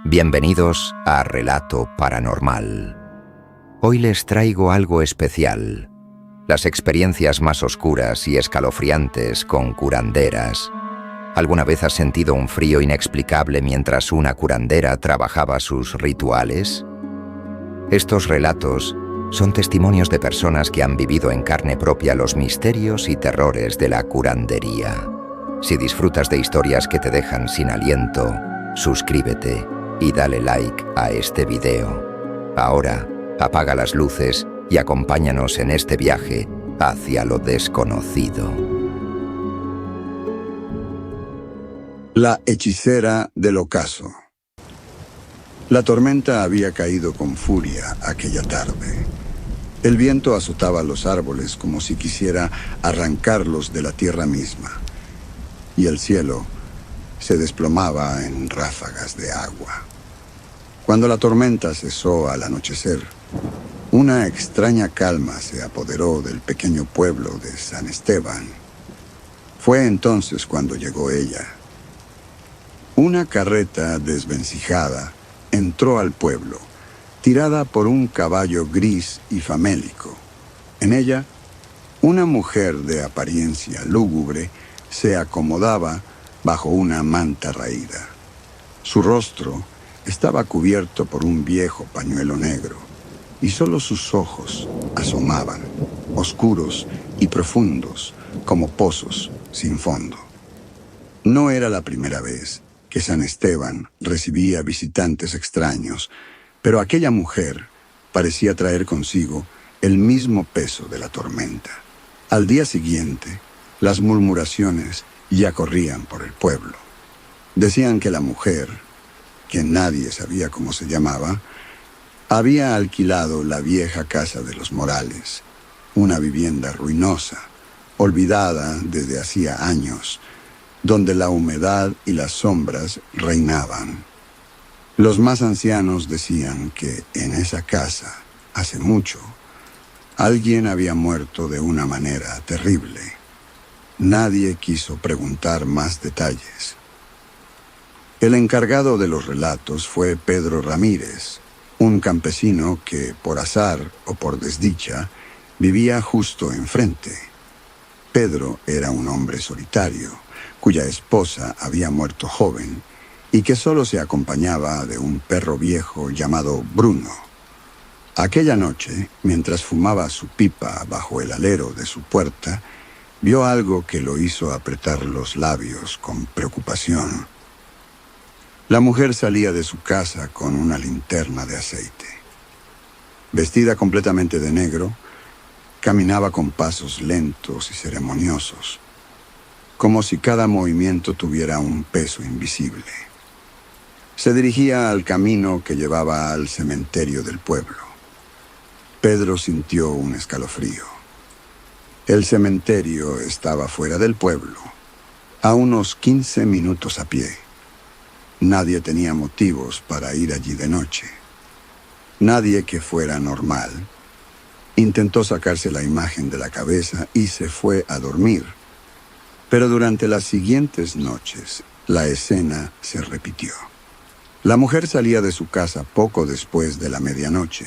Bienvenidos a Relato Paranormal. Hoy les traigo algo especial, las experiencias más oscuras y escalofriantes con curanderas. ¿Alguna vez has sentido un frío inexplicable mientras una curandera trabajaba sus rituales? Estos relatos son testimonios de personas que han vivido en carne propia los misterios y terrores de la curandería. Si disfrutas de historias que te dejan sin aliento, suscríbete y dale like a este video. Ahora, apaga las luces y acompáñanos en este viaje hacia lo desconocido. La hechicera del ocaso. La tormenta había caído con furia aquella tarde. El viento azotaba los árboles como si quisiera arrancarlos de la tierra misma, y el cielo se desplomaba en ráfagas de agua. Cuando la tormenta cesó al anochecer, una extraña calma se apoderó del pequeño pueblo de San Esteban. Fue entonces cuando llegó ella. Una carreta desvencijada entró al pueblo, tirada por un caballo gris y famélico. En ella, una mujer de apariencia lúgubre se acomodaba bajo una manta raída. Su rostro estaba cubierto por un viejo pañuelo negro, y solo sus ojos asomaban, oscuros y profundos, como pozos sin fondo. No era la primera vez que San Esteban recibía visitantes extraños, pero aquella mujer parecía traer consigo el mismo peso de la tormenta. Al día siguiente, las murmuraciones ya corrían por el pueblo. Decían que la mujer, que nadie sabía cómo se llamaba, había alquilado la vieja casa de los Morales, una vivienda ruinosa, olvidada desde hacía años, donde la humedad y las sombras reinaban. Los más ancianos decían que en esa casa, hace mucho, alguien había muerto de una manera terrible. Nadie quiso preguntar más detalles. El encargado de los relatos fue Pedro Ramírez, un campesino que, por azar o por desdicha, vivía justo enfrente. Pedro era un hombre solitario, cuya esposa había muerto joven y que solo se acompañaba de un perro viejo llamado Bruno. Aquella noche, mientras fumaba su pipa bajo el alero de su puerta, vio algo que lo hizo apretar los labios con preocupación. La mujer salía de su casa con una linterna de aceite. Vestida completamente de negro, caminaba con pasos lentos y ceremoniosos, como si cada movimiento tuviera un peso invisible. Se dirigía al camino que llevaba al cementerio del pueblo. Pedro sintió un escalofrío. El cementerio estaba fuera del pueblo, a unos 15 minutos a pie. Nadie tenía motivos para ir allí de noche. Nadie que fuera normal. Intentó sacarse la imagen de la cabeza y se fue a dormir. Pero durante las siguientes noches, la escena se repitió. La mujer salía de su casa poco después de la medianoche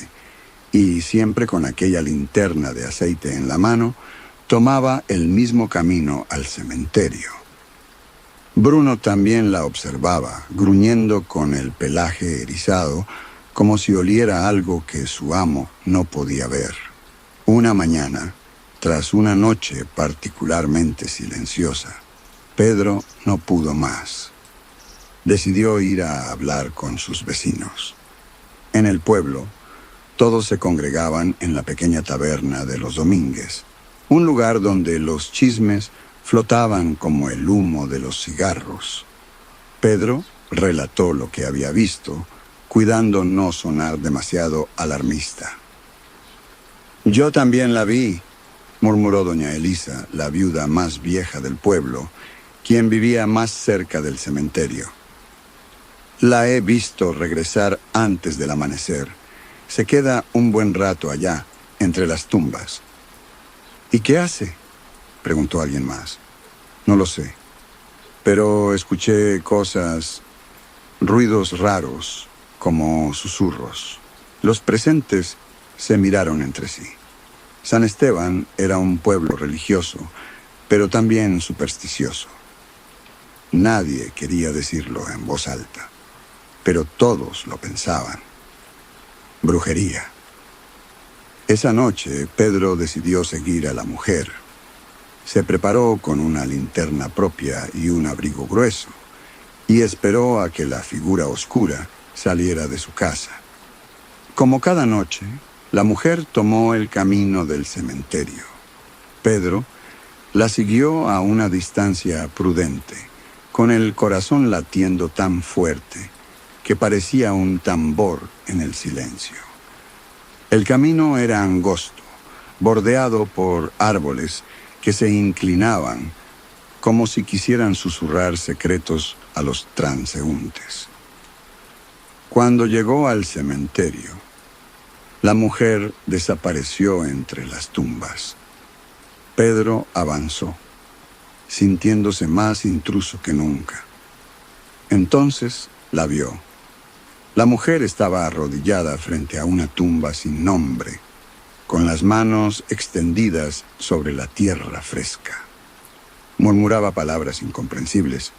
y, siempre con aquella linterna de aceite en la mano, tomaba el mismo camino al cementerio. Bruno también la observaba, gruñendo con el pelaje erizado, como si oliera algo que su amo no podía ver. Una mañana, tras una noche particularmente silenciosa, Pedro no pudo más. Decidió ir a hablar con sus vecinos. En el pueblo, todos se congregaban en la pequeña taberna de los Domínguez, un lugar donde los chismes flotaban como el humo de los cigarros. Pedro relató lo que había visto, cuidando no sonar demasiado alarmista. «Yo también la vi», murmuró doña Elisa, la viuda más vieja del pueblo, quien vivía más cerca del cementerio. «La he visto regresar antes del amanecer. Se queda un buen rato allá, entre las tumbas». «¿Y qué hace?», preguntó alguien más. «No lo sé, pero escuché cosas». ruidos raros como susurros. Los presentes se miraron entre sí. San Esteban era un pueblo religioso, pero también supersticioso. Nadie quería decirlo en voz alta, pero todos lo pensaban. Brujería. Esa noche, Pedro decidió seguir a la mujer. Se preparó con una linterna propia y un abrigo grueso, y esperó a que la figura oscura saliera de su casa. Como cada noche, la mujer tomó el camino del cementerio. Pedro la siguió a una distancia prudente, con el corazón latiendo tan fuerte que parecía un tambor en el silencio. El camino era angosto, bordeado por árboles que se inclinaban como si quisieran susurrar secretos a los transeúntes. Cuando llegó al cementerio, la mujer desapareció entre las tumbas. Pedro avanzó, sintiéndose más intruso que nunca. Entonces la vio. La mujer estaba arrodillada frente a una tumba sin nombre, con las manos extendidas sobre la tierra fresca. Murmuraba palabras incomprensibles,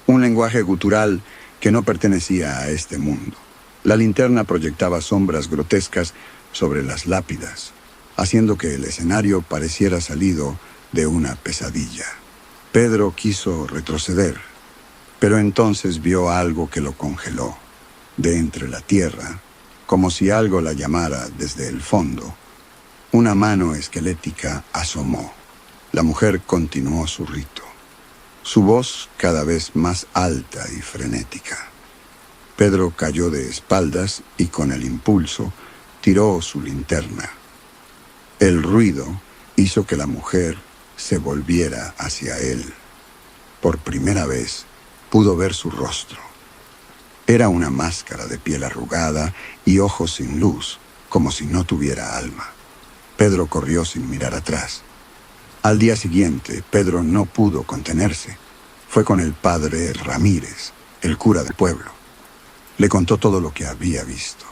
un lenguaje gutural que no pertenecía a este mundo. La linterna proyectaba sombras grotescas sobre las lápidas, haciendo que el escenario pareciera salido de una pesadilla. Pedro quiso retroceder, pero entonces vio algo que lo congeló. De entre la tierra, como si algo la llamara desde el fondo, una mano esquelética asomó. La mujer continuó su rito, su voz cada vez más alta y frenética. Pedro cayó de espaldas y con el impulso tiró su linterna. El ruido hizo que la mujer se volviera hacia él. Por primera vez pudo ver su rostro. Era una máscara de piel arrugada y ojos sin luz, como si no tuviera alma. Pedro corrió sin mirar atrás. Al día siguiente, Pedro no pudo contenerse. Fue con el padre Ramírez, el cura del pueblo. Le contó todo lo que había visto.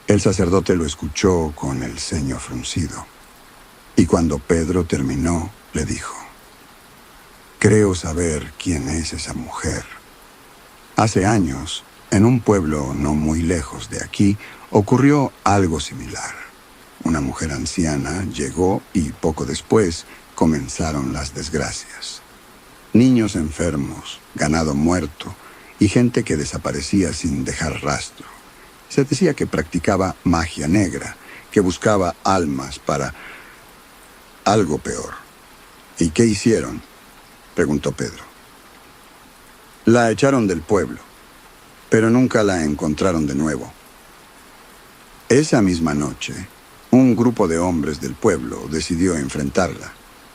El sacerdote lo escuchó con el ceño fruncido. Y cuando Pedro terminó, le dijo: «Creo saber quién es esa mujer. Hace años, en un pueblo no muy lejos de aquí, ocurrió algo similar. Una mujer anciana llegó y poco después comenzaron las desgracias. Niños enfermos, ganado muerto y gente que desaparecía sin dejar rastro. Se decía que practicaba magia negra, que buscaba almas para algo peor». «¿Y qué hicieron?», preguntó Pedro. «La echaron del pueblo, pero nunca la encontraron de nuevo. Esa misma noche, un grupo de hombres del pueblo decidió enfrentarla.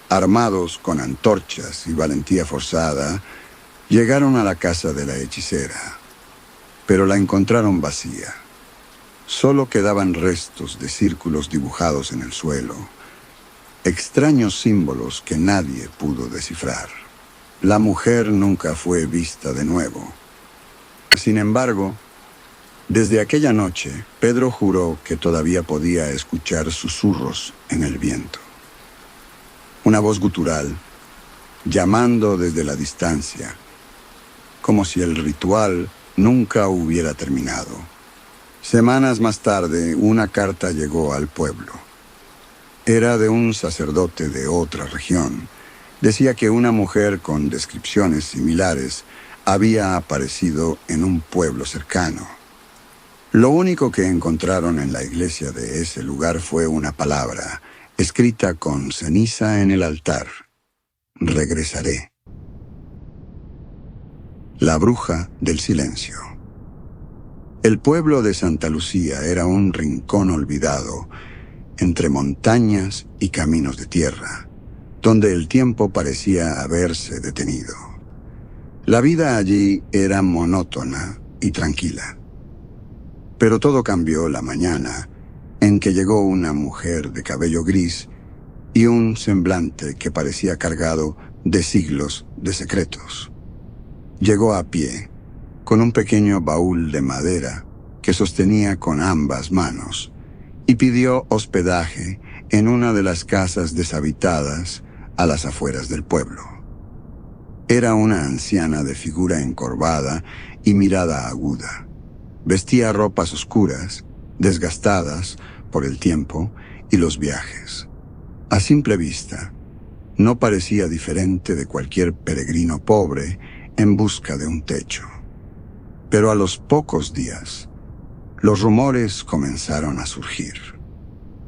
Armados con antorchas y valentía forzada, llegaron a la casa de la hechicera, pero la encontraron vacía. Solo quedaban restos de círculos dibujados en el suelo, extraños símbolos que nadie pudo descifrar. La mujer nunca fue vista de nuevo. Sin embargo, desde aquella noche, Pedro juró que todavía podía escuchar susurros en el viento. Una voz gutural, llamando desde la distancia, como si el ritual nunca hubiera terminado. Semanas más tarde, una carta llegó al pueblo. Era de un sacerdote de otra región. Decía que una mujer con descripciones similares había aparecido en un pueblo cercano. Lo único que encontraron en la iglesia de ese lugar fue una palabra, escrita con ceniza en el altar: «Regresaré». La bruja del silencio. El pueblo de Santa Lucía era un rincón olvidado, entre montañas y caminos de tierra, donde el tiempo parecía haberse detenido. La vida allí era monótona y tranquila. Pero todo cambió la mañana en que llegó una mujer de cabello gris y un semblante que parecía cargado de siglos de secretos. Llegó a pie, con un pequeño baúl de madera que sostenía con ambas manos, y pidió hospedaje en una de las casas deshabitadas a las afueras del pueblo. Era una anciana de figura encorvada y mirada aguda. Vestía ropas oscuras, desgastadas por el tiempo y los viajes. A simple vista, no parecía diferente de cualquier peregrino pobre en busca de un techo. Pero a los pocos días, los rumores comenzaron a surgir.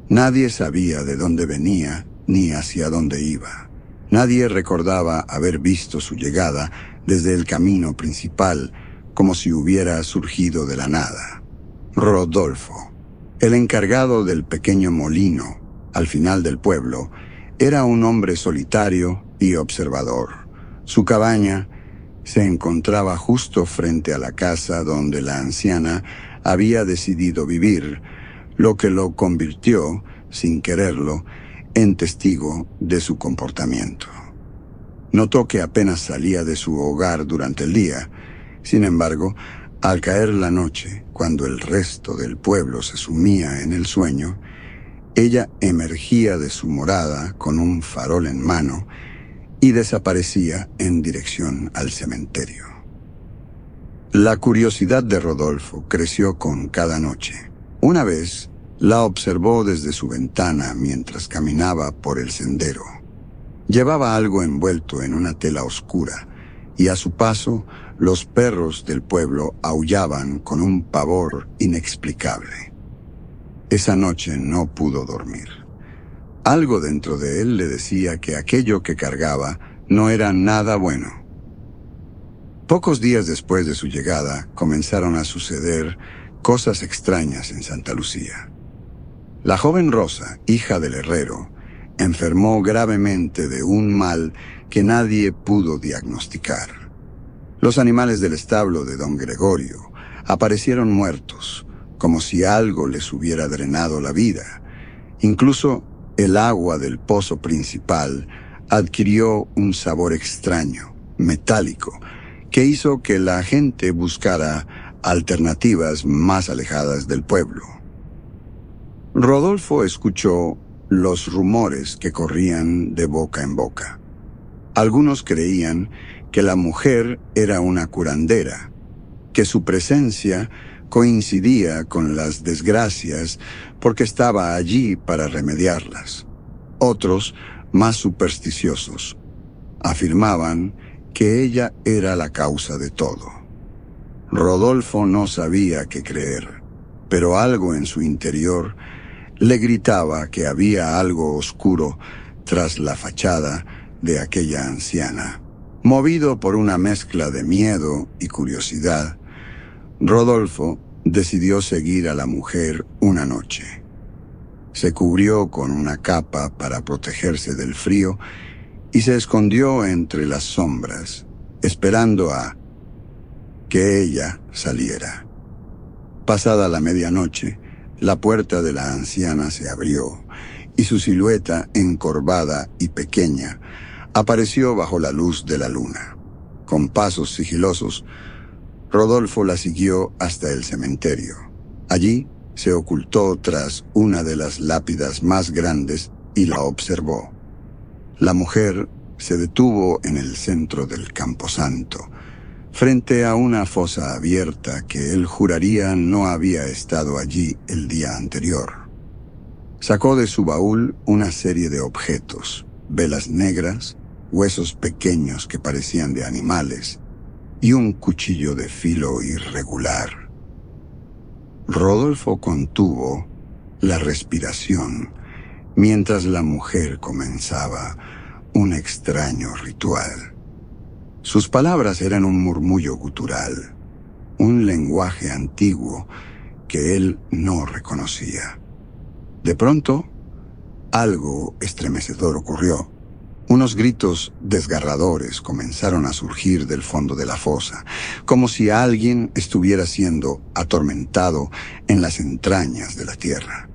Nadie sabía de dónde venía ni hacia dónde iba. Nadie recordaba haber visto su llegada desde el camino principal, como si hubiera surgido de la nada. Rodolfo, el encargado del pequeño molino al final del pueblo, era un hombre solitario y observador. Su cabaña se encontraba justo frente a la casa donde la anciana había decidido vivir, lo que lo convirtió, sin quererlo, en testigo de su comportamiento. Notó que apenas salía de su hogar durante el día. Sin embargo, al caer la noche, cuando el resto del pueblo se sumía en el sueño, ella emergía de su morada con un farol en mano y desaparecía en dirección al cementerio. La curiosidad de Rodolfo creció con cada noche. Una vez, la observó desde su ventana mientras caminaba por el sendero. Llevaba algo envuelto en una tela oscura, y a su paso, los perros del pueblo aullaban con un pavor inexplicable. Esa noche no pudo dormir. Algo dentro de él le decía que aquello que cargaba no era nada bueno. Pocos días después de su llegada, comenzaron a suceder cosas extrañas en Santa Lucía. La joven Rosa, hija del herrero, enfermó gravemente de un mal que nadie pudo diagnosticar. Los animales del establo de don Gregorio aparecieron muertos, como si algo les hubiera drenado la vida. Incluso el agua del pozo principal adquirió un sabor extraño, metálico, que hizo que la gente buscara alternativas más alejadas del pueblo. Rodolfo escuchó los rumores que corrían de boca en boca. Algunos creían que la mujer era una curandera, que su presencia coincidía con las desgracias porque estaba allí para remediarlas. Otros, más supersticiosos, afirmaban que ella era la causa de todo. Rodolfo no sabía qué creer, pero algo en su interior le gritaba que había algo oscuro tras la fachada de aquella anciana. Movido por una mezcla de miedo y curiosidad, Rodolfo decidió seguir a la mujer una noche. Se cubrió con una capa para protegerse del frío y se escondió entre las sombras, esperando a que ella saliera. Pasada la medianoche, la puerta de la anciana se abrió y su silueta encorvada y pequeña apareció bajo la luz de la luna. Con pasos sigilosos, Rodolfo la siguió hasta el cementerio. Allí se ocultó tras una de las lápidas más grandes y la observó. La mujer se detuvo en el centro del camposanto, frente a una fosa abierta que él juraría no había estado allí el día anterior. Sacó de su baúl una serie de objetos, velas negras, huesos pequeños que parecían de animales, y un cuchillo de filo irregular. Rodolfo contuvo la respiración mientras la mujer comenzaba un extraño ritual. Sus palabras eran un murmullo gutural, un lenguaje antiguo que él no reconocía. De pronto, algo estremecedor ocurrió. Unos gritos desgarradores comenzaron a surgir del fondo de la fosa, como si alguien estuviera siendo atormentado en las entrañas de la tierra.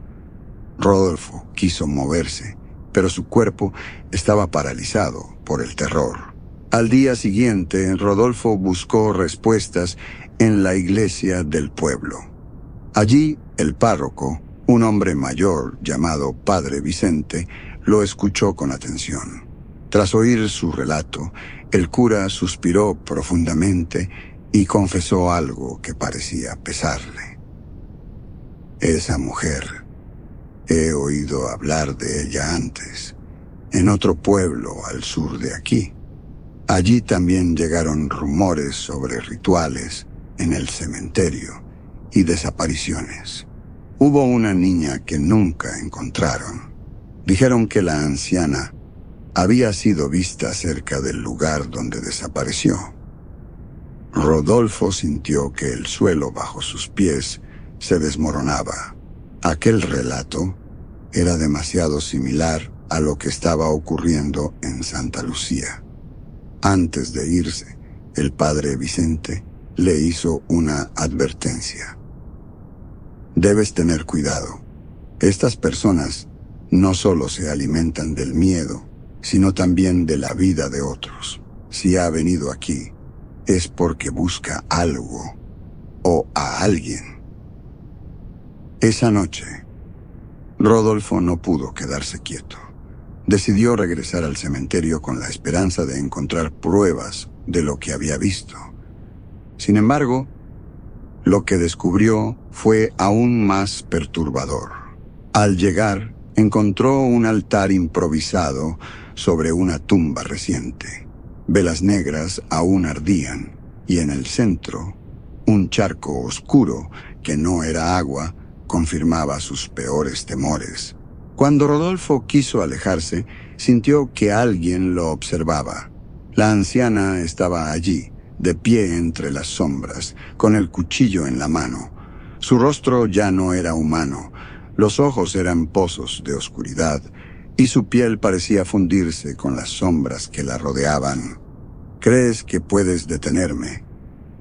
Rodolfo quiso moverse, pero su cuerpo estaba paralizado por el terror. Al día siguiente, Rodolfo buscó respuestas en la iglesia del pueblo. Allí, el párroco, un hombre mayor llamado Padre Vicente, lo escuchó con atención. Tras oír su relato, el cura suspiró profundamente y confesó algo que parecía pesarle. Esa mujer, he oído hablar de ella antes, en otro pueblo al sur de aquí. Allí también llegaron rumores sobre rituales en el cementerio y desapariciones. Hubo una niña que nunca encontraron. Dijeron que la anciana había sido vista cerca del lugar donde desapareció. Rodolfo sintió que el suelo bajo sus pies se desmoronaba. Aquel relato era demasiado similar a lo que estaba ocurriendo en Santa Lucía. Antes de irse, el padre Vicente le hizo una advertencia. Debes tener cuidado. Estas personas no solo se alimentan del miedo, sino también de la vida de otros. Si ha venido aquí, es porque busca algo o a alguien. Esa noche, Rodolfo no pudo quedarse quieto. Decidió regresar al cementerio con la esperanza de encontrar pruebas de lo que había visto. Sin embargo, lo que descubrió fue aún más perturbador. Al llegar, encontró un altar improvisado sobre una tumba reciente. Velas negras aún ardían, y en el centro, un charco oscuro, que no era agua, confirmaba sus peores temores. Cuando Rodolfo quiso alejarse, sintió que alguien lo observaba. La anciana estaba allí, de pie entre las sombras, con el cuchillo en la mano. Su rostro ya no era humano, los ojos eran pozos de oscuridad, y su piel parecía fundirse con las sombras que la rodeaban. «¿Crees que puedes detenerme?»,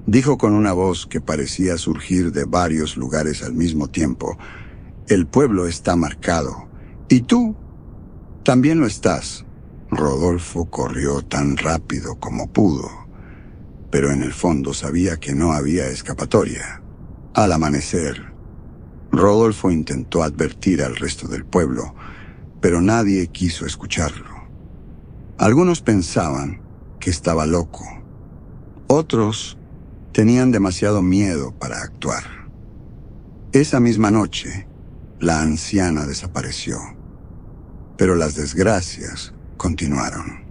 dijo con una voz que parecía surgir de varios lugares al mismo tiempo. «El pueblo está marcado. Y tú también lo estás». Rodolfo corrió tan rápido como pudo, pero en el fondo sabía que no había escapatoria. Al amanecer, Rodolfo intentó advertir al resto del pueblo, pero nadie quiso escucharlo. Algunos pensaban que estaba loco. Otros tenían demasiado miedo para actuar. Esa misma noche, la anciana desapareció. Pero las desgracias continuaron.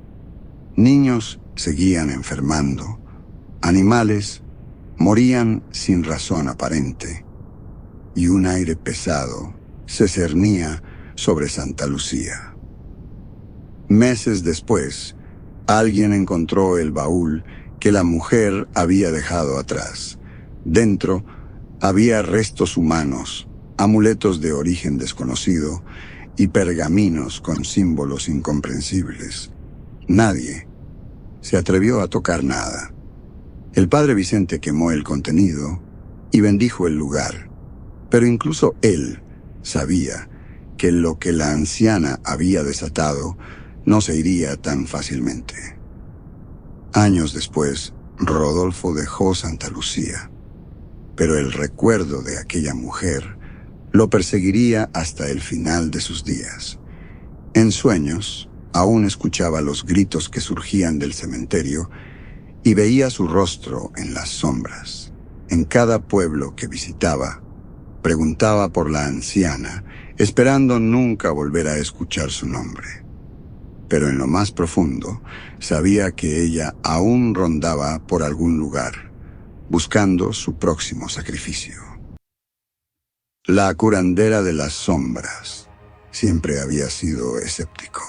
Niños seguían enfermando, animales morían sin razón aparente, y un aire pesado se cernía sobre Santa Lucía. Meses después, alguien encontró el baúl que la mujer había dejado atrás. Dentro había restos humanos, amuletos de origen desconocido y pergaminos con símbolos incomprensibles. Nadie se atrevió a tocar nada. El padre Vicente quemó el contenido y bendijo el lugar, pero incluso él sabía que lo que la anciana había desatado no se iría tan fácilmente. Años después, Rodolfo dejó Santa Lucía, pero el recuerdo de aquella mujer lo perseguiría hasta el final de sus días. En sueños, aún escuchaba los gritos que surgían del cementerio y veía su rostro en las sombras. En cada pueblo que visitaba, preguntaba por la anciana, esperando nunca volver a escuchar su nombre. Pero en lo más profundo, sabía que ella aún rondaba por algún lugar, buscando su próximo sacrificio. La curandera de las sombras. Siempre había sido escéptico.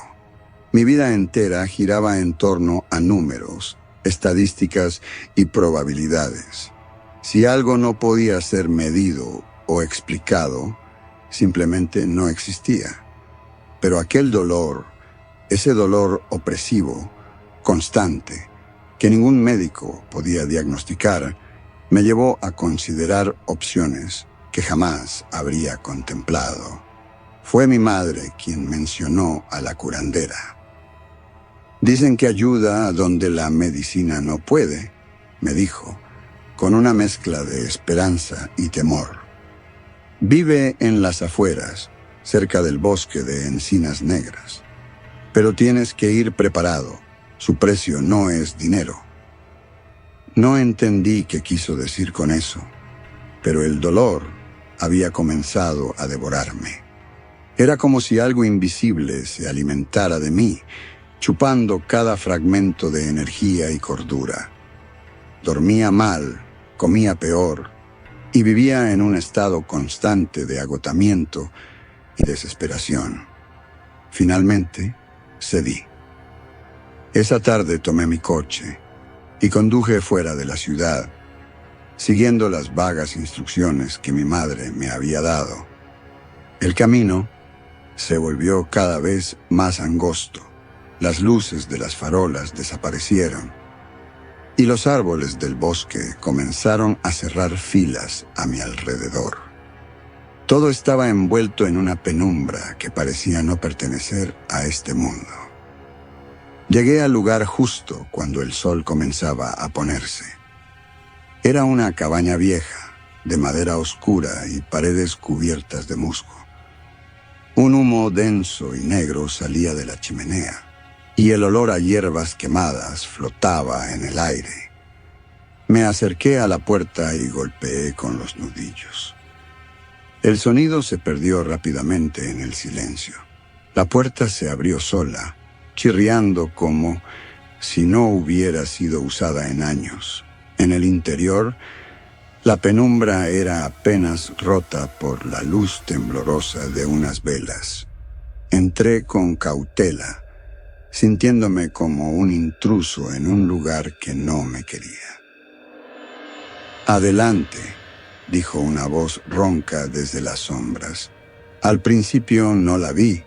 Mi vida entera giraba en torno a números, estadísticas y probabilidades. Si algo no podía ser medido o explicado, simplemente no existía. Pero aquel dolor, ese dolor opresivo, constante, que ningún médico podía diagnosticar, me llevó a considerar opciones que jamás habría contemplado. Fue mi madre quien mencionó a la curandera. Dicen que ayuda a donde la medicina no puede, me dijo, con una mezcla de esperanza y temor. Vive en las afueras, cerca del bosque de encinas negras. Pero tienes que ir preparado. Su precio no es dinero. No entendí qué quiso decir con eso, pero el dolor había comenzado a devorarme. Era como si algo invisible se alimentara de mí, chupando cada fragmento de energía y cordura. Dormía mal, comía peor, y vivía en un estado constante de agotamiento y desesperación. Finalmente, cedí. Esa tarde tomé mi coche y conduje fuera de la ciudad, siguiendo las vagas instrucciones que mi madre me había dado. El camino se volvió cada vez más angosto. Las luces de las farolas desaparecieron y los árboles del bosque comenzaron a cerrar filas a mi alrededor. Todo estaba envuelto en una penumbra que parecía no pertenecer a este mundo. Llegué al lugar justo cuando el sol comenzaba a ponerse. Era una cabaña vieja, de madera oscura y paredes cubiertas de musgo. Un humo denso y negro salía de la chimenea, y el olor a hierbas quemadas flotaba en el aire. Me acerqué a la puerta y golpeé con los nudillos. El sonido se perdió rápidamente en el silencio. La puerta se abrió sola, chirriando como si no hubiera sido usada en años. En el interior, la penumbra era apenas rota por la luz temblorosa de unas velas. Entré con cautela, sintiéndome como un intruso en un lugar que no me quería. «Adelante», dijo una voz ronca desde las sombras. Al principio no la vi.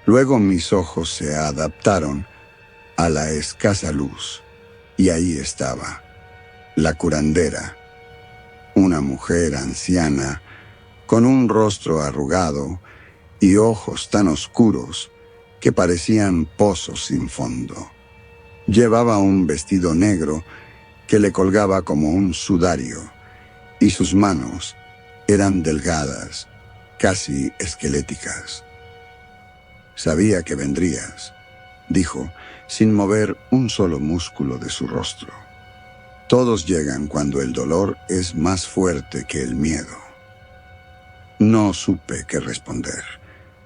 Luego mis ojos se adaptaron a la escasa luz, y ahí estaba, la curandera, una mujer anciana, con un rostro arrugado y ojos tan oscuros que parecían pozos sin fondo. Llevaba un vestido negro que le colgaba como un sudario, y sus manos eran delgadas, casi esqueléticas. «Sabía que vendrías», dijo, sin mover un solo músculo de su rostro. «Todos llegan cuando el dolor es más fuerte que el miedo». No supe qué responder.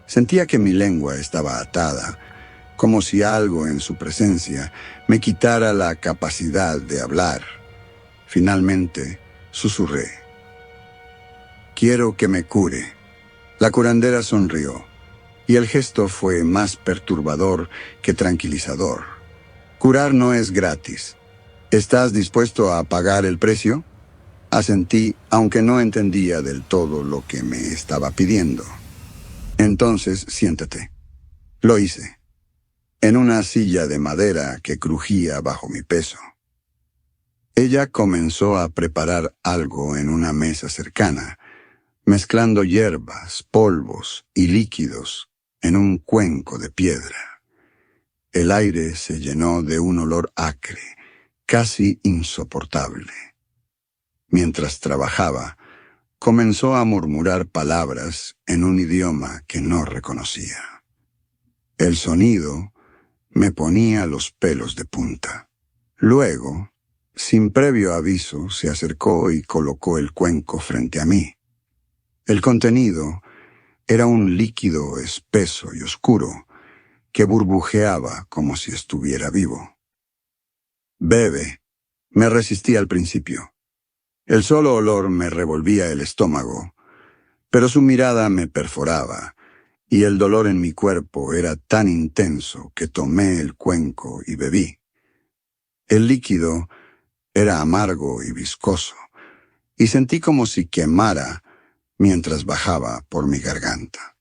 Sentía que mi lengua estaba atada, como si algo en su presencia me quitara la capacidad de hablar. Finalmente, susurré: «Quiero que me cure». La curandera sonrió, y el gesto fue más perturbador que tranquilizador. «Curar no es gratis. ¿Estás dispuesto a pagar el precio?». Asentí, aunque no entendía del todo lo que me estaba pidiendo. «Entonces, siéntate». Lo hice, en una silla de madera que crujía bajo mi peso. Ella comenzó a preparar algo en una mesa cercana, mezclando hierbas, polvos y líquidos en un cuenco de piedra. El aire se llenó de un olor acre, casi insoportable. Mientras trabajaba, comenzó a murmurar palabras en un idioma que no reconocía. El sonido me ponía los pelos de punta. Luego, sin previo aviso, se acercó y colocó el cuenco frente a mí. El contenido era un líquido espeso y oscuro que burbujeaba como si estuviera vivo. «Bebe». Me resistí al principio. El solo olor me revolvía el estómago, pero su mirada me perforaba, y el dolor en mi cuerpo era tan intenso que tomé el cuenco y bebí. El líquido era amargo y viscoso, y sentí como si quemara mientras bajaba por mi garganta.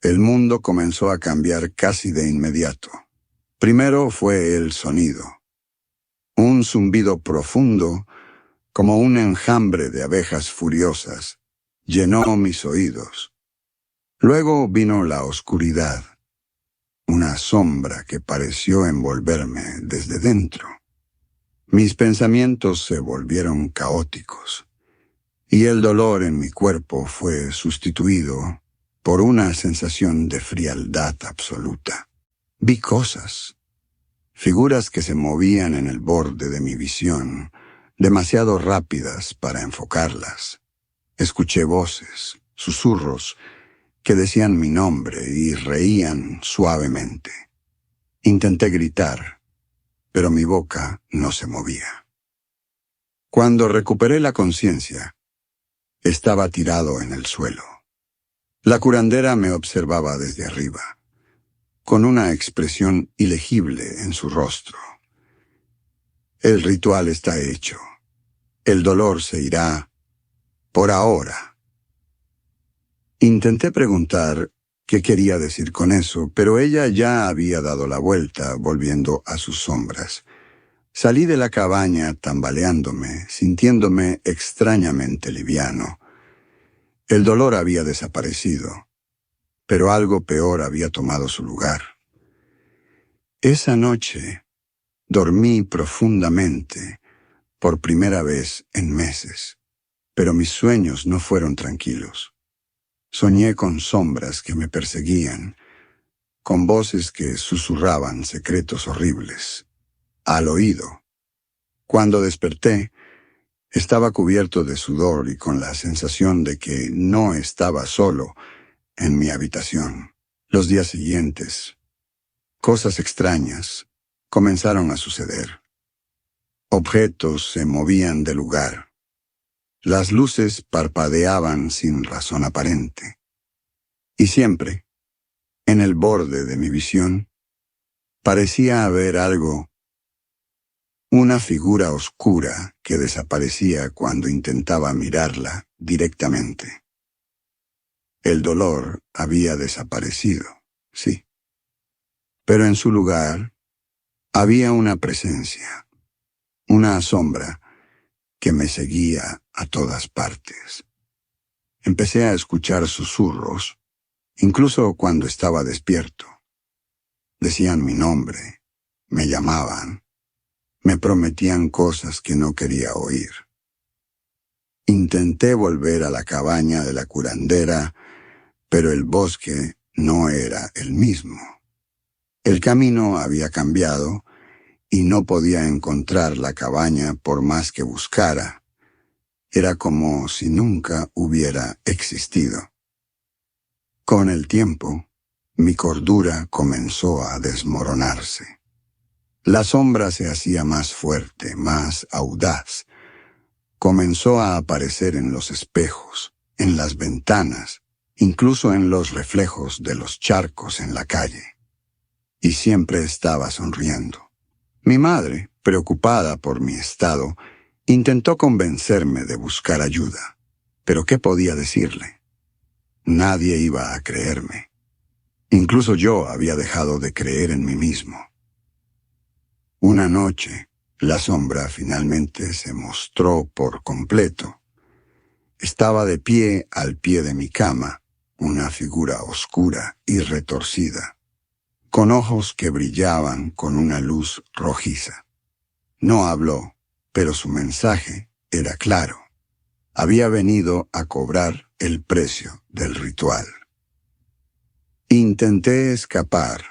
El mundo comenzó a cambiar casi de inmediato. Primero fue el sonido. Un zumbido profundo, como un enjambre de abejas furiosas, llenó mis oídos. Luego vino la oscuridad. una sombra que pareció envolverme desde dentro. Mis pensamientos se volvieron caóticos, y el dolor en mi cuerpo fue sustituido por una sensación de frialdad absoluta. Vi cosas, figuras que se movían en el borde de mi visión, demasiado rápidas para enfocarlas. Escuché voces, susurros, que decían mi nombre y reían suavemente. Intenté gritar, pero mi boca no se movía. Cuando recuperé la conciencia, estaba tirado en el suelo. La curandera me observaba desde arriba, con una expresión ilegible en su rostro. El ritual está hecho. El dolor se irá por ahora. Intenté preguntar qué quería decir con eso, pero ella ya había dado la vuelta, volviendo a sus sombras. Salí de la cabaña tambaleándome, sintiéndome extrañamente liviano. El dolor había desaparecido, pero algo peor había tomado su lugar. Esa noche dormí profundamente, por primera vez en meses, pero mis sueños no fueron tranquilos. Soñé con sombras que me perseguían, con voces que susurraban secretos horribles, al oído. Cuando desperté, estaba cubierto de sudor y con la sensación de que no estaba solo en mi habitación. Los días siguientes, cosas extrañas comenzaron a suceder. Objetos se movían de lugar. Las luces parpadeaban sin razón aparente. Y siempre, en el borde de mi visión, parecía haber algo, una figura oscura que desaparecía cuando intentaba mirarla directamente. El dolor había desaparecido, sí. Pero en su lugar había una presencia, una sombra que me seguía a todas partes. Empecé a escuchar susurros, incluso cuando estaba despierto. Decían mi nombre, me llamaban, me prometían cosas que no quería oír. Intenté volver a la cabaña de la curandera, pero el bosque no era el mismo. El camino había cambiado y no podía encontrar la cabaña por más que buscara. Era como si nunca hubiera existido. Con el tiempo, mi cordura comenzó a desmoronarse. La sombra se hacía más fuerte, más audaz. Comenzó a aparecer en los espejos, en las ventanas, incluso en los reflejos de los charcos en la calle. Y siempre estaba sonriendo. Mi madre, preocupada por mi estado, intentó convencerme de buscar ayuda. ¿Pero qué podía decirle? Nadie iba a creerme. Incluso yo había dejado de creer en mí mismo. Una noche, la sombra finalmente se mostró por completo. Estaba de pie al pie de mi cama, una figura oscura y retorcida, con ojos que brillaban con una luz rojiza. No habló, pero su mensaje era claro. Había venido a cobrar el precio del ritual. Intenté escapar,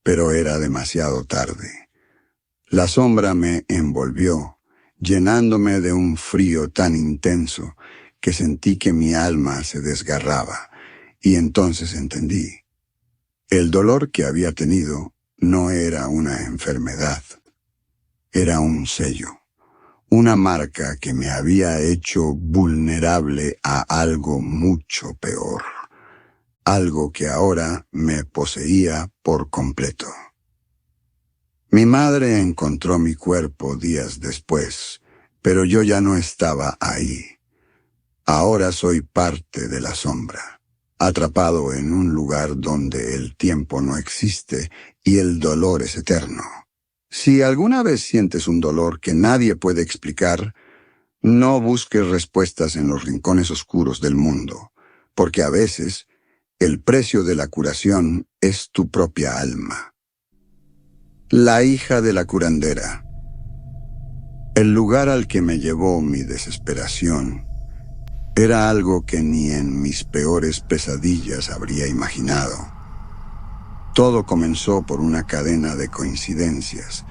pero era demasiado tarde. La sombra me envolvió, llenándome de un frío tan intenso que sentí que mi alma se desgarraba, y entonces entendí. El dolor que había tenido no era una enfermedad, era un sello, una marca que me había hecho vulnerable a algo mucho peor, algo que ahora me poseía por completo. Mi madre encontró mi cuerpo días después, pero yo ya no estaba ahí. Ahora soy parte de la sombra, atrapado en un lugar donde el tiempo no existe y el dolor es eterno. Si alguna vez sientes un dolor que nadie puede explicar, no busques respuestas en los rincones oscuros del mundo, porque a veces El precio de la curación es tu propia alma. La hija de la curandera. El lugar al que me llevó mi desesperación era algo que ni en mis peores pesadillas habría imaginado. Todo comenzó por una cadena de coincidencias,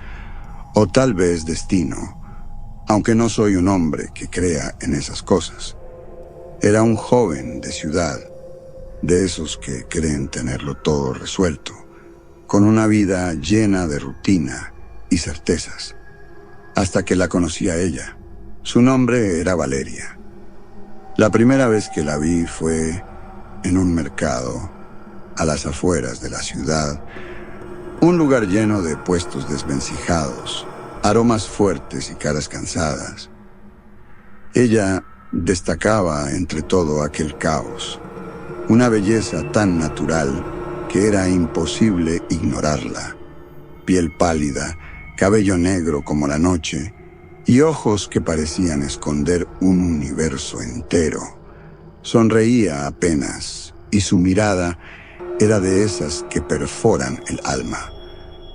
o tal vez destino, aunque no soy un hombre que crea en esas cosas. Era un joven de ciudad, de esos que creen tenerlo todo resuelto, con una vida llena de rutina y certezas, hasta que la conocí a ella. Su nombre era Valeria. La primera vez que la vi fue en un mercado, a las afueras de la ciudad, un lugar lleno de puestos desvencijados, aromas fuertes y caras cansadas. Ella destacaba entre todo aquel caos, una belleza tan natural que era imposible ignorarla. Piel pálida, cabello negro como la noche y ojos que parecían esconder un universo entero. Sonreía apenas y su mirada era de esas que perforan el alma.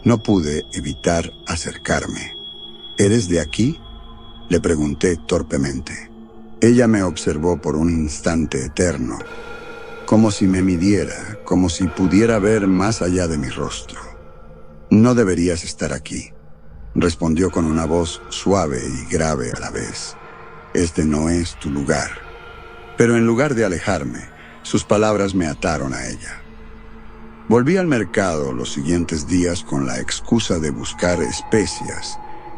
No pude evitar acercarme. ¿Eres de aquí?, le pregunté torpemente. Ella me observó por un instante eterno, como si me midiera, como si pudiera ver más allá de mi rostro. No deberías estar aquí, respondió con una voz suave y grave a la vez. Este no es tu lugar. Pero en lugar de alejarme, sus palabras me ataron a ella. Volví al mercado los siguientes días con la excusa de buscar especias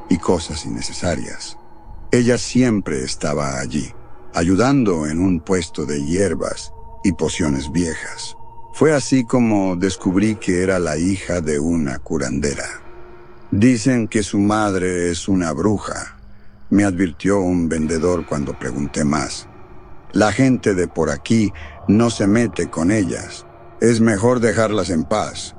y cosas innecesarias. Ella siempre estaba allí, ayudando en un puesto de hierbas y pociones viejas. Fue así como descubrí que era la hija de una curandera. Dicen que su madre es una bruja, me advirtió un vendedor cuando pregunté más. La gente de por aquí no se mete con ellas. Es mejor dejarlas en paz.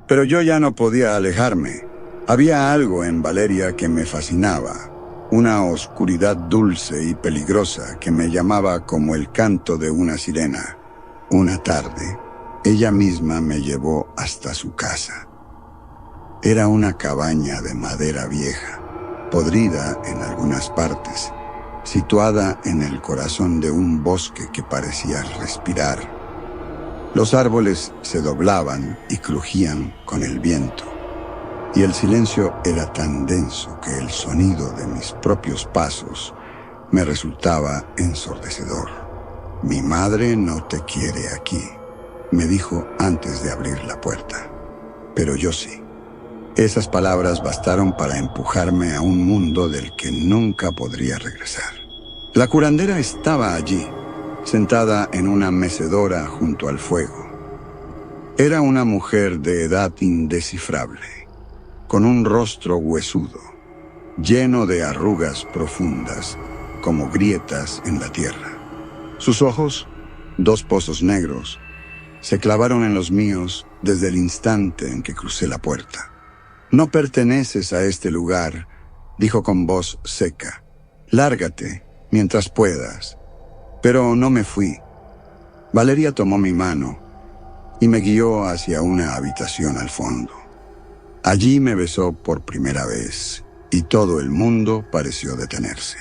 Pero yo ya no podía alejarme. Había algo en Valeria que me fascinaba. Una oscuridad dulce y peligrosa que me llamaba como el canto de una sirena. Una tarde, ella misma me llevó hasta su casa. Era una cabaña de madera vieja, podrida en algunas partes, situada en el corazón de un bosque que parecía respirar. Los árboles se doblaban y crujían con el viento, y el silencio era tan denso que el sonido de mis propios pasos me resultaba ensordecedor. Mi madre no te quiere aquí, me dijo antes de abrir la puerta, pero yo sí. Esas palabras bastaron para empujarme a un mundo del que nunca podría regresar. La curandera estaba allí, sentada en una mecedora junto al fuego. Era una mujer de edad indescifrable, con un rostro huesudo, lleno de arrugas profundas, como grietas en la tierra. Sus ojos, dos pozos negros, se clavaron en los míos desde el instante en que crucé la puerta. No perteneces a este lugar, dijo con voz seca. Lárgate mientras puedas. Pero no me fui. Valeria tomó mi mano y me guió hacia una habitación al fondo. Allí me besó por primera vez y todo el mundo pareció detenerse.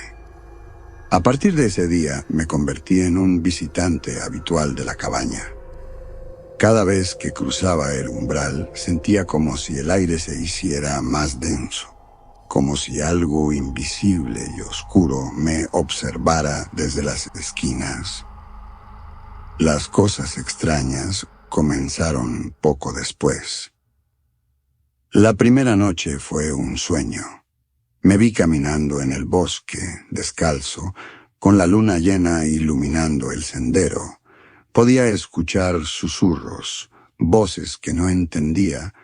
A partir de ese día me convertí en un visitante habitual de la cabaña. Cada vez que cruzaba el umbral sentía como si el aire se hiciera más denso, como si algo invisible y oscuro me observara desde las esquinas. Las cosas extrañas comenzaron poco después. La primera noche fue un sueño. Me vi caminando en el bosque, descalzo, con la luna llena iluminando el sendero. Podía escuchar susurros, voces que no entendía,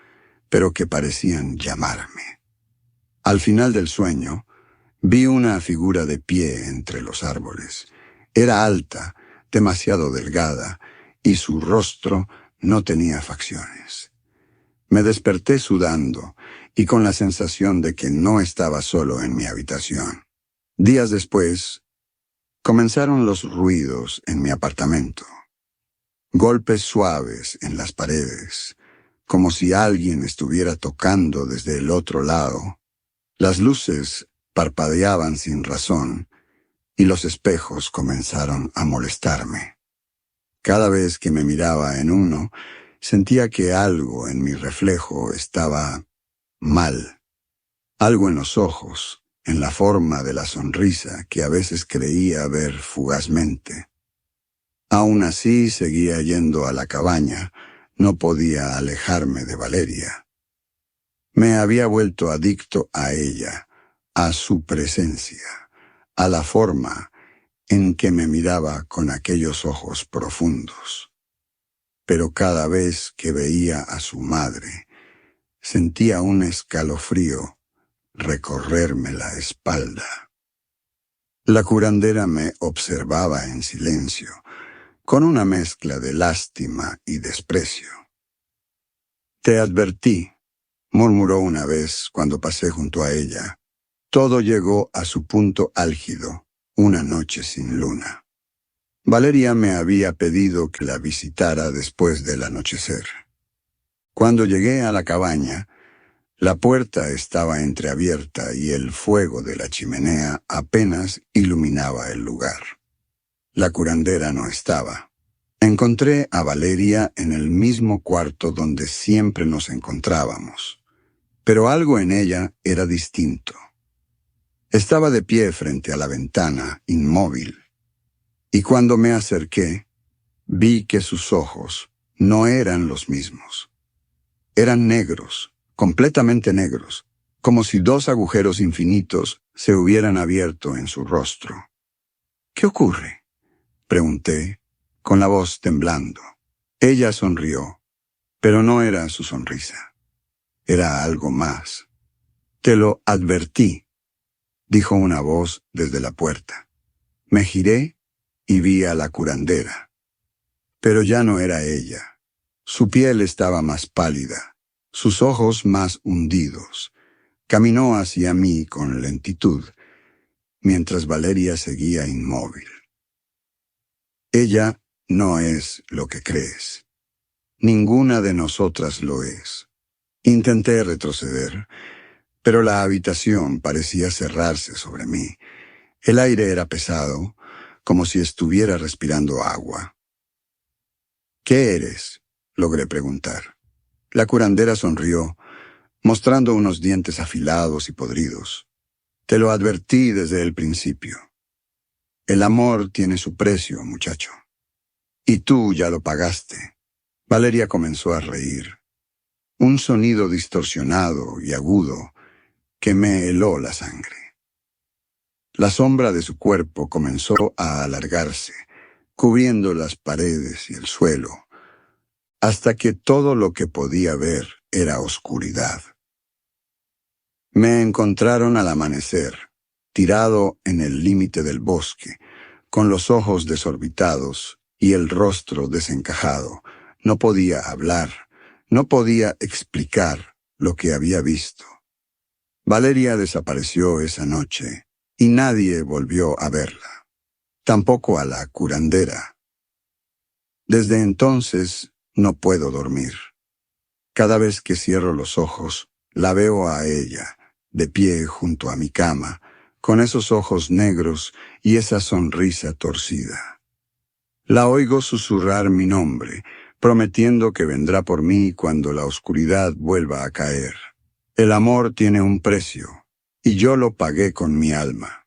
pero que parecían llamarme. Al final del sueño, vi una figura de pie entre los árboles. Era alta, demasiado delgada, y su rostro no tenía facciones. Me desperté sudando y con la sensación de que no estaba solo en mi habitación. Días después, comenzaron los ruidos en mi apartamento. golpes suaves en las paredes, como si alguien estuviera tocando desde el otro lado. Las luces parpadeaban sin razón y los espejos comenzaron a molestarme. Cada vez que me miraba en uno, sentía que algo en mi reflejo estaba mal. Algo en los ojos, en la forma de la sonrisa que a veces creía ver fugazmente. Aún así seguía yendo a la cabaña, no podía alejarme de Valeria. Me había vuelto adicto a ella, a su presencia, a la forma en que me miraba con aquellos ojos profundos. Pero cada vez que veía a su madre, sentía un escalofrío recorrerme la espalda. La curandera me observaba en silencio, con una mezcla de lástima y desprecio. «Te advertí», murmuró una vez cuando pasé junto a ella. Todo llegó a su punto álgido, una noche sin luna. Valeria me había pedido que la visitara después del anochecer. Cuando llegué a la cabaña, la puerta estaba entreabierta y el fuego de la chimenea apenas iluminaba el lugar. La curandera no estaba. Encontré a Valeria en el mismo cuarto donde siempre nos encontrábamos, pero algo en ella era distinto. Estaba de pie frente a la ventana, inmóvil, y cuando me acerqué, vi que sus ojos no eran los mismos. Eran negros, completamente negros, como si dos agujeros infinitos se hubieran abierto en su rostro. «¿Qué ocurre?», pregunté, con la voz temblando. Ella sonrió, pero no era su sonrisa. Era algo más. «Te lo advertí», dijo una voz desde la puerta. Me giré y vi a la curandera. Pero ya no era ella. Su piel estaba más pálida, sus ojos más hundidos. Caminó hacia mí con lentitud, mientras Valeria seguía inmóvil. «Ella no es lo que crees. Ninguna de nosotras lo es». Intenté retroceder, pero la habitación parecía cerrarse sobre mí. El aire era pesado, como si estuviera respirando agua. «¿Qué eres?», logré preguntar. La curandera sonrió, mostrando unos dientes afilados y podridos. «Te lo advertí desde el principio. El amor tiene su precio, muchacho. Y tú ya lo pagaste». Valeria comenzó a reír. Un sonido distorsionado y agudo que me heló la sangre. La sombra de su cuerpo comenzó a alargarse, cubriendo las paredes y el suelo, hasta que todo lo que podía ver era oscuridad. Me encontraron al amanecer, tirado en el límite del bosque, con los ojos desorbitados y el rostro desencajado. No podía hablar, no podía explicar lo que había visto. Valeria desapareció esa noche y nadie volvió a verla, tampoco a la curandera. Desde entonces no puedo dormir. Cada vez que cierro los ojos, la veo a ella, de pie junto a mi cama, con esos ojos negros y esa sonrisa torcida. La oigo susurrar mi nombre, prometiendo que vendrá por mí cuando la oscuridad vuelva a caer. El amor tiene un precio, y yo lo pagué con mi alma.